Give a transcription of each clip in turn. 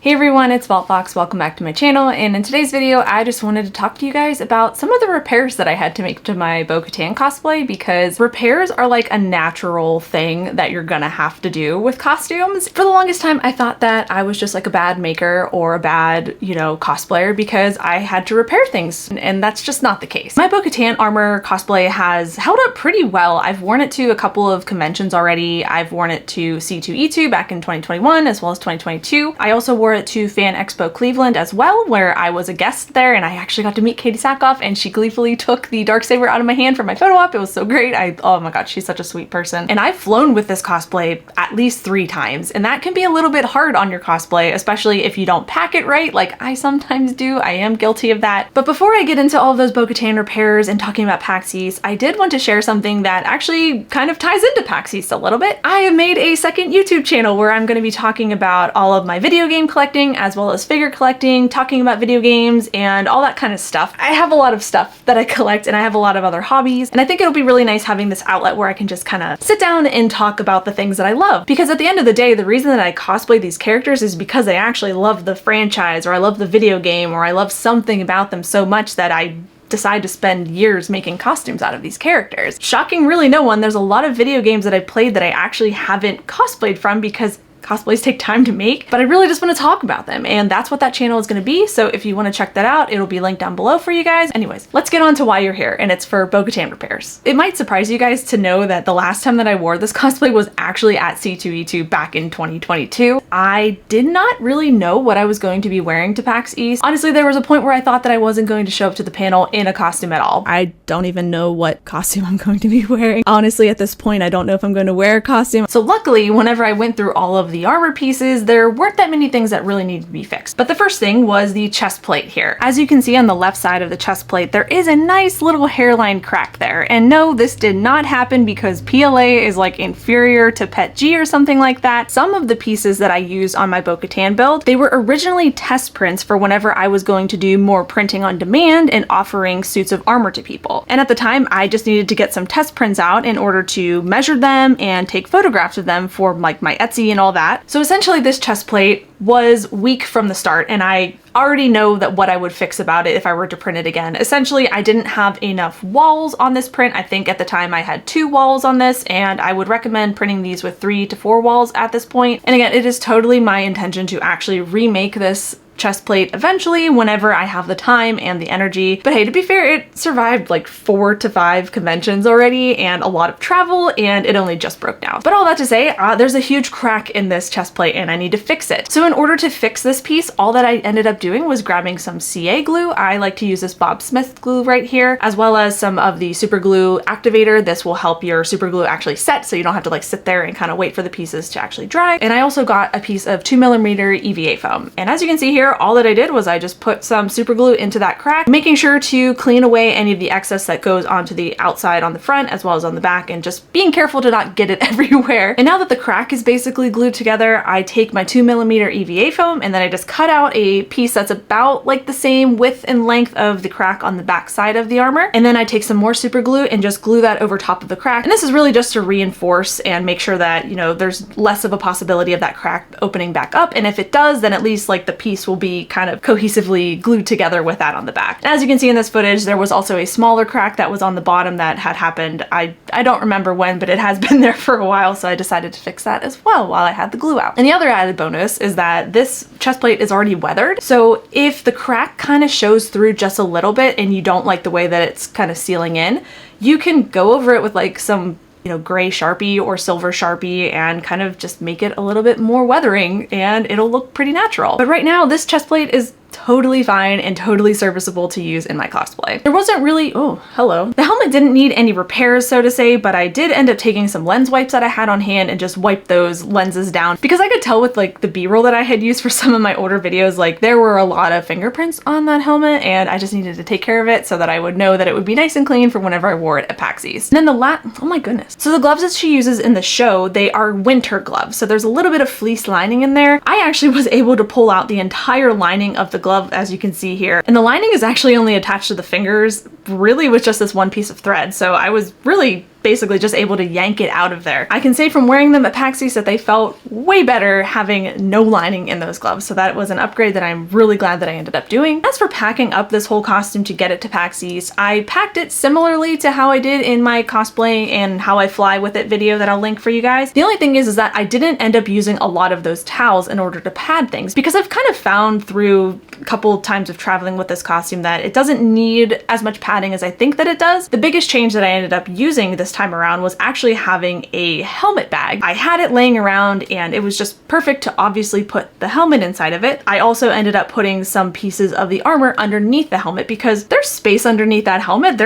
Hey everyone, it's Fox. Welcome back to my channel, and in today's video I just wanted to talk to you guys about some of the repairs that I had to make to my Bo-Katan cosplay, because repairs are like a natural thing that you're gonna have to do with costumes. For the longest time I thought that I was just like a bad maker or a bad, cosplayer because I had to repair things, and that's just not the case. My Bo-Katan armor cosplay has held up pretty well. I've worn it to a couple of conventions already. I've worn it to C2E2 back in 2021 as well as 2022. I also wore it to Fan Expo Cleveland as well, where I was a guest there, and I actually got to meet Katie Sackhoff, and she gleefully took the Darksaber out of my hand for my photo op. It was so great. Oh my god, she's such a sweet person. And I've flown with this cosplay at least 3 times, and that can be a little bit hard on your cosplay, especially if you don't pack it right, like I sometimes do. I am guilty of that. But before I get into all of those Bo-Katan repairs and talking about PAX East, I did want to share something that actually kind of ties into PAX East a little bit. I have made a second YouTube channel where I'm going to be talking about all of my video game collecting as well as figure collecting, talking about video games and all that kind of stuff. I have a lot of stuff that I collect, and I have a lot of other hobbies, and I think it'll be really nice having this outlet where I can just kind of sit down and talk about the things that I love. Because at the end of the day, the reason that I cosplay these characters is because I actually love the franchise, or I love the video game, or I love something about them so much that I decide to spend years making costumes out of these characters. Shocking really no one, there's a lot of video games that I played that I actually haven't cosplayed from because cosplays take time to make, but I really just want to talk about them, and that's what that channel is going to be. So if you want to check that out, it'll be linked down below for you guys. Anyways, let's get on to why you're here, and it's for Bo-Katan repairs. It might surprise you guys to know that the last time that I wore this cosplay was actually at C2E2 back in 2022. I did not really know what I was going to be wearing to PAX East. Honestly, there was a point where I thought that I wasn't going to show up to the panel in a costume at all. I don't even know what costume I'm going to be wearing. Honestly, at this point, I don't know if I'm going to wear a costume. So luckily, whenever I went through all of the armor pieces, there weren't that many things that really needed to be fixed. But the first thing was the chest plate here. As you can see on the left side of the chest plate, there is a nice little hairline crack there. And no, this did not happen because PLA is like inferior to Pet G or something like that. Some of the pieces that I used on my Bo-Katan build, they were originally test prints for whenever I was going to do more printing on demand and offering suits of armor to people. And at the time, I just needed to get some test prints out in order to measure them and take photographs of them for like my Etsy and all that. So essentially this chest plate was weak from the start, and I already know that what I would fix about it if I were to print it again. Essentially, I didn't have enough walls on this print. I think at the time I had 2 walls on this, and I would recommend printing these with 3 to 4 walls at this point. And again, it is totally my intention to actually remake this chest plate eventually whenever I have the time and the energy. But hey, to be fair, it survived like 4 to 5 conventions already and a lot of travel, and it only just broke now. But all that to say, there's a huge crack in this chest plate and I need to fix it. So in order to fix this piece, all that I ended up doing was grabbing some CA glue. I like to use this Bob Smith glue right here, as well as some of the super glue activator. This will help your super glue actually set, so you don't have to like sit there and kind of wait for the pieces to actually dry. And I also got a piece of 2mm EVA foam. And as you can see here, all that I did was I just put some super glue into that crack, making sure to clean away any of the excess that goes onto the outside on the front as well as on the back, and just being careful to not get it everywhere. And now that the crack is basically glued together, I take my 2mm EVA foam and then I just cut out a piece that's about like the same width and length of the crack on the back side of the armor. And then I take some more super glue and just glue that over top of the crack. And this is really just to reinforce and make sure that, there's less of a possibility of that crack opening back up. And if it does, then at least like the piece will be kind of cohesively glued together with that on the back. And as you can see in this footage, there was also a smaller crack that was on the bottom that had happened. I don't remember when, but it has been there for a while, so I decided to fix that as well while I had the glue out. And the other added bonus is that this chest plate is already weathered, so if the crack kind of shows through just a little bit and you don't like the way that it's kind of sealing in, you can go over it with like some gray Sharpie or silver Sharpie and kind of just make it a little bit more weathering, and it'll look pretty natural. But right now, this chest plate is totally fine and totally serviceable to use in my cosplay. There wasn't really, oh, hello. The helmet didn't need any repairs, so to say, but I did end up taking some lens wipes that I had on hand and just wiped those lenses down, because I could tell with like the B-roll that I had used for some of my older videos, like there were a lot of fingerprints on that helmet, and I just needed to take care of it so that I would know that it would be nice and clean for whenever I wore it at PAX East. And then oh my goodness. So the gloves that she uses in the show, they are winter gloves, so there's a little bit of fleece lining in there. I actually was able to pull out the entire lining of the glove, as you can see here. And the lining is actually only attached to the fingers, really with just this one piece of thread. So I was really basically just able to yank it out of there. I can say from wearing them at PAX East that they felt way better having no lining in those gloves, so that was an upgrade that I'm really glad that I ended up doing. As for packing up this whole costume to get it to PAX East, I packed it similarly to how I did in my cosplay and how I fly with it video that I'll link for you guys. The only thing is that I didn't end up using a lot of those towels in order to pad things, because I've kind of found through a couple times of traveling with this costume that it doesn't need as much padding as I think that it does. The biggest change that I ended up using this time around was actually having a helmet bag. I had it laying around and it was just perfect to obviously put the helmet inside of it. I also ended up putting some pieces of the armor underneath the helmet because there's space underneath that helmet.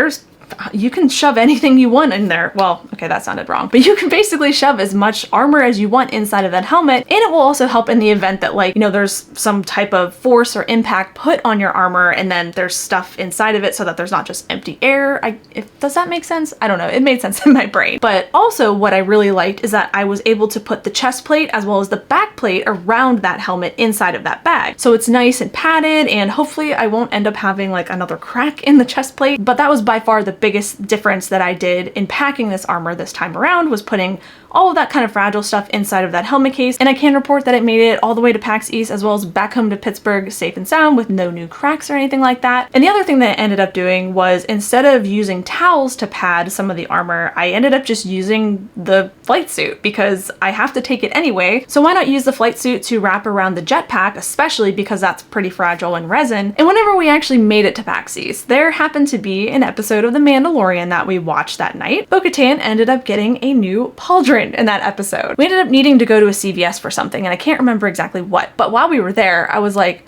You can shove anything you want in there. Well, okay, that sounded wrong, but you can basically shove as much armor as you want inside of that helmet, and it will also help in the event that, like, you know, there's some type of force or impact put on your armor and then there's stuff inside of it so that there's not just empty air. Does that make sense? I don't know. It made sense in my brain. But also what I really liked is that I was able to put the chest plate as well as the back plate around that helmet inside of that bag. So it's nice and padded, and hopefully I won't end up having like another crack in the chest plate. But that was by far the biggest difference that I did in packing this armor this time around, was putting all of that kind of fragile stuff inside of that helmet case, and I can report that it made it all the way to PAX East as well as back home to Pittsburgh safe and sound with no new cracks or anything like that. And the other thing that I ended up doing was, instead of using towels to pad some of the armor, I ended up just using the flight suit because I have to take it anyway, so why not use the flight suit to wrap around the jetpack, especially because that's pretty fragile in resin. And whenever we actually made it to PAX East, there happened to be an episode of The Mandalorian that we watched that night. Bo-Katan ended up getting a new pauldron in that episode. We ended up needing to go to a CVS for something, and I can't remember exactly what, but while we were there, I was like,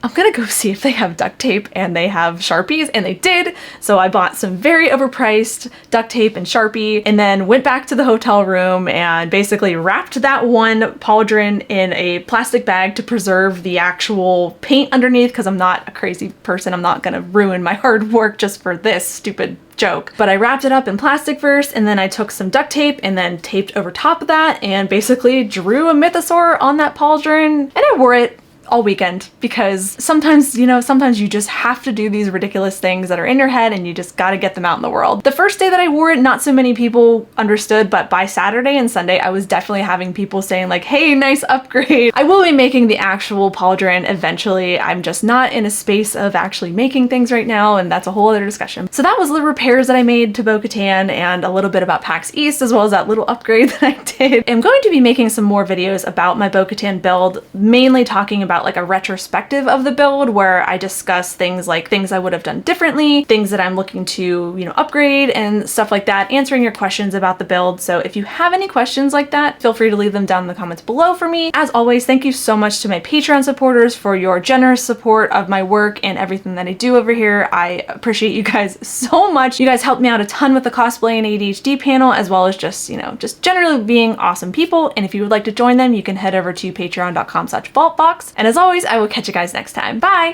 I'm gonna go see if they have duct tape and they have Sharpies, and they did. So I bought some very overpriced duct tape and Sharpie, and then went back to the hotel room and basically wrapped that one pauldron in a plastic bag to preserve the actual paint underneath, because I'm not a crazy person. I'm not gonna ruin my hard work just for this stupid joke. But I wrapped it up in plastic first, and then I took some duct tape and then taped over top of that and basically drew a mythosaur on that pauldron, and I wore it all weekend, because sometimes, you know, sometimes you just have to do these ridiculous things that are in your head and you just gotta get them out in the world. The first day that I wore it, not so many people understood, but by Saturday and Sunday, I was definitely having people saying like, hey, nice upgrade. I will be making the actual pauldron eventually. I'm just not in a space of actually making things right now, and that's a whole other discussion. So that was the repairs that I made to Bo-Katan, and a little bit about PAX East, as well as that little upgrade that I did. I'm going to be making some more videos about my Bo-Katan build, mainly talking about like a retrospective of the build, where I discuss things like things I would have done differently, things that I'm looking to, you know, upgrade and stuff like that, answering your questions about the build. So if you have any questions like that, feel free to leave them down in the comments below for me. As always, thank you so much to my Patreon supporters for your generous support of my work and everything that I do over here. I appreciate you guys so much. You guys helped me out a ton with the cosplay and ADHD panel, as well as just, you know, just generally being awesome people. And if you would like to join them, you can head over to patreon.com/vaultbox. And as always, I will catch you guys next time. Bye!